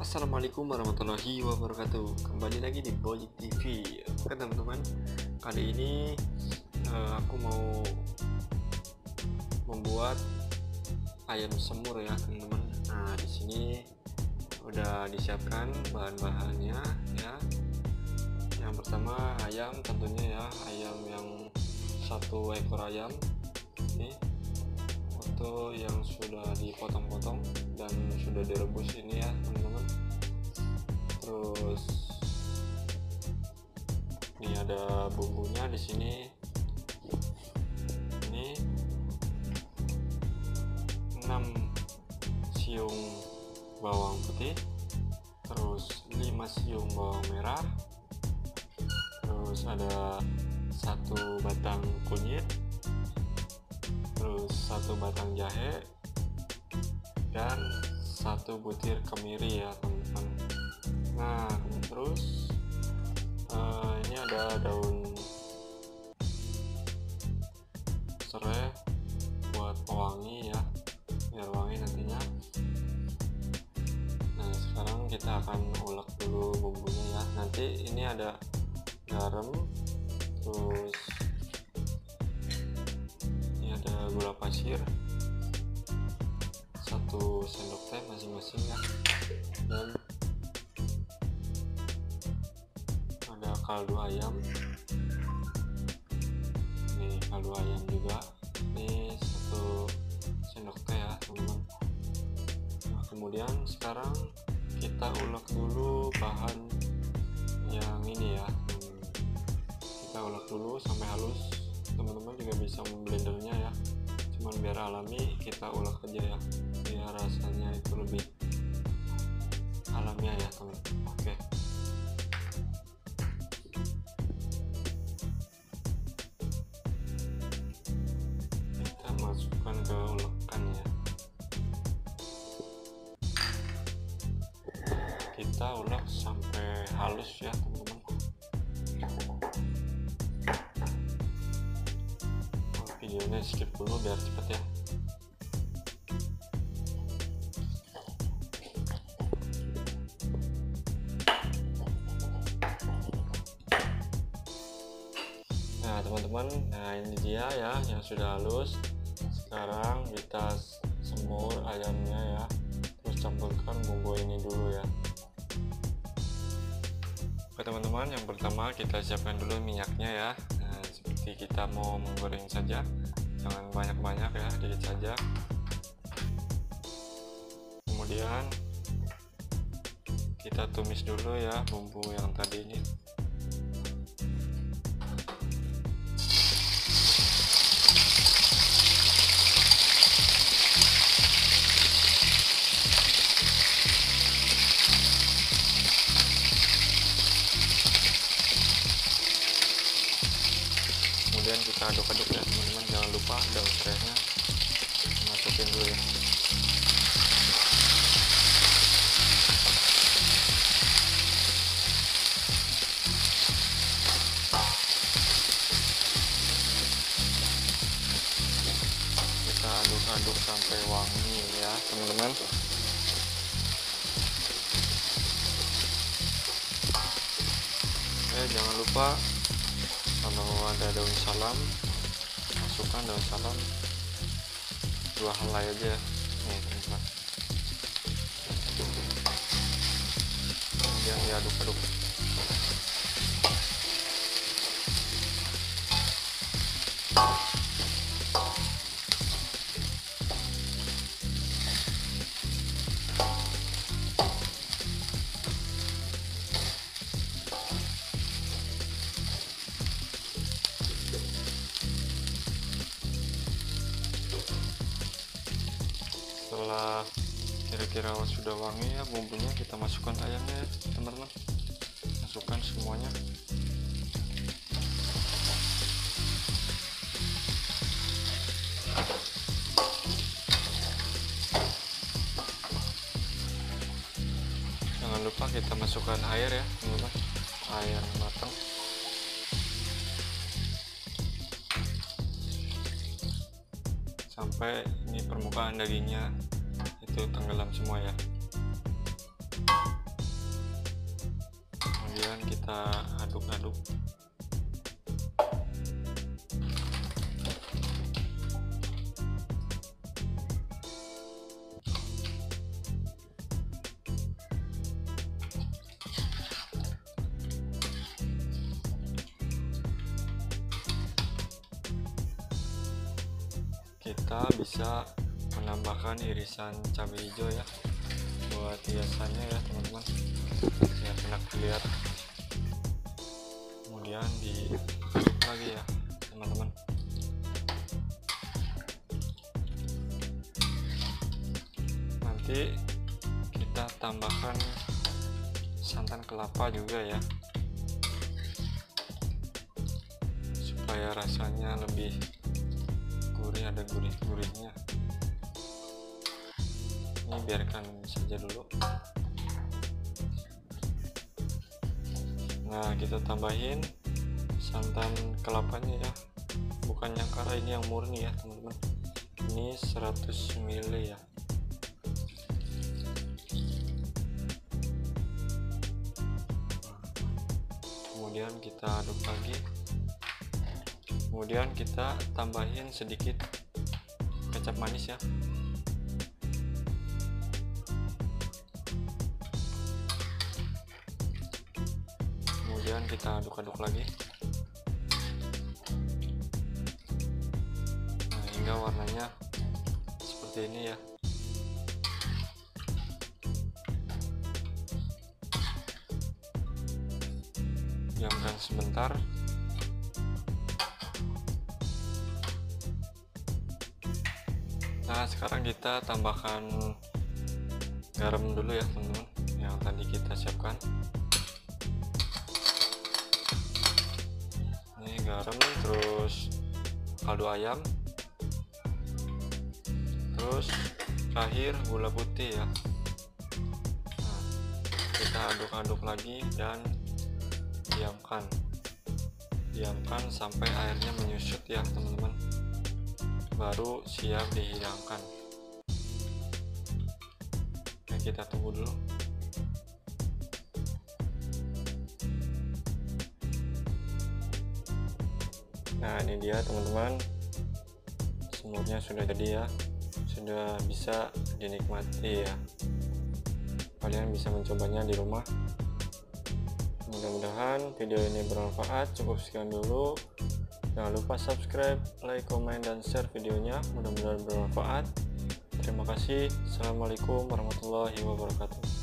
Assalamualaikum warahmatullahi wabarakatuh. Kembali lagi di Boyik TV. Oke teman-teman, kali ini aku mau membuat ayam semur ya teman-teman. Nah di sini udah disiapkan bahan-bahannya ya. Yang pertama ayam, tentunya ya ayam yang satu ekor ayam ini untuk yang sudah dipotong-potong dan sudah direbus ini ya teman-teman. Terus ini ada bumbunya di sini. Ini 6 siung bawang putih, terus 5 siung bawang merah, terus ada 1 batang kunyit, terus 1 batang jahe, dan 1 butir kemiri ya teman-teman. Nah terus ini ada daun serai buat pewangi ya, biar wangi nantinya. Nah sekarang kita akan ulek dulu bumbunya ya. Nanti ini ada garam, terus ini ada gula pasir 1 sendok teh masing-masing ya, dan ada kaldu ayam. Ini kaldu ayam juga, ini 1 sendok teh ya teman-teman. Nah, kemudian sekarang kita ulek dulu bahan yang ini ya. Kita ulek dulu sampai halus. Teman-teman juga bisa memblendernya ya, cuman biar alami kita ulek aja ya, biar rasanya itu lebih alamiah ya teman-teman. Oke, kita masukkan ke ulekan ya. Kita ulek sampai halus ya teman-teman. Videonya skip dulu biar cepet ya. Nah teman-teman, nah ini dia ya yang sudah halus. Sekarang kita semur ayamnya ya, terus campurkan bumbu ini dulu ya. Oke teman-teman, yang pertama kita siapkan dulu minyaknya ya. Nah, seperti kita mau menggoreng saja, jangan banyak-banyak ya, dikit saja. Kemudian kita tumis dulu ya bumbu yang tadi ini. Kemudian kita aduk-aduk ya teman-teman, jangan lupa daun serainya masukin dulu ya. Kita aduk-aduk sampai wangi ya teman-teman. Jangan lupa kalau ada daun salam, masukkan daun salam 2 helai aja nih teman-teman. Kemudian diaduk-aduk. Setelah kira-kira sudah wangi ya bumbunya, kita masukkan ayamnya ya teman-teman. Masukkan semuanya. Jangan lupa kita masukkan air ya teman-teman, air matang. Sampai ini permukaan dagingnya itu tenggelam semua ya. kita aduk-aduk. Kita bisa menambahkan irisan cabai hijau ya buat hiasannya ya teman-teman, biar enak dilihat. Kemudian diaduk lagi ya teman-teman. Nanti kita tambahkan santan kelapa juga ya, supaya rasanya lebih gurih, ada gurih-gurihnya. Ini biarkan saja dulu. Nah, kita tambahin santan kelapanya ya, bukan yang kara, ini yang murni ya teman-teman. Ini 100 ml ya. Kemudian kita aduk lagi. Kemudian kita tambahin sedikit kecap manis ya. Kemudian kita aduk-aduk lagi. Nah, hingga warnanya seperti ini ya. Diamkan sebentar. Nah, sekarang kita tambahkan garam dulu ya teman-teman, yang tadi kita siapkan. Ini garam, terus kaldu ayam, terus terakhir gula putih ya. Nah, kita aduk-aduk lagi dan diamkan sampai airnya menyusut ya teman-teman, baru siap dihidangkan. Oke, kita tunggu dulu. Nah, ini dia teman-teman, semurnya sudah jadi ya, sudah bisa dinikmati ya. Kalian bisa mencobanya di rumah. Mudah-mudahan video ini bermanfaat. Cukup sekian dulu. Jangan lupa subscribe, like, komen, dan share videonya. Mudah-mudahan bermanfaat. Terima kasih. Assalamualaikum warahmatullahi wabarakatuh.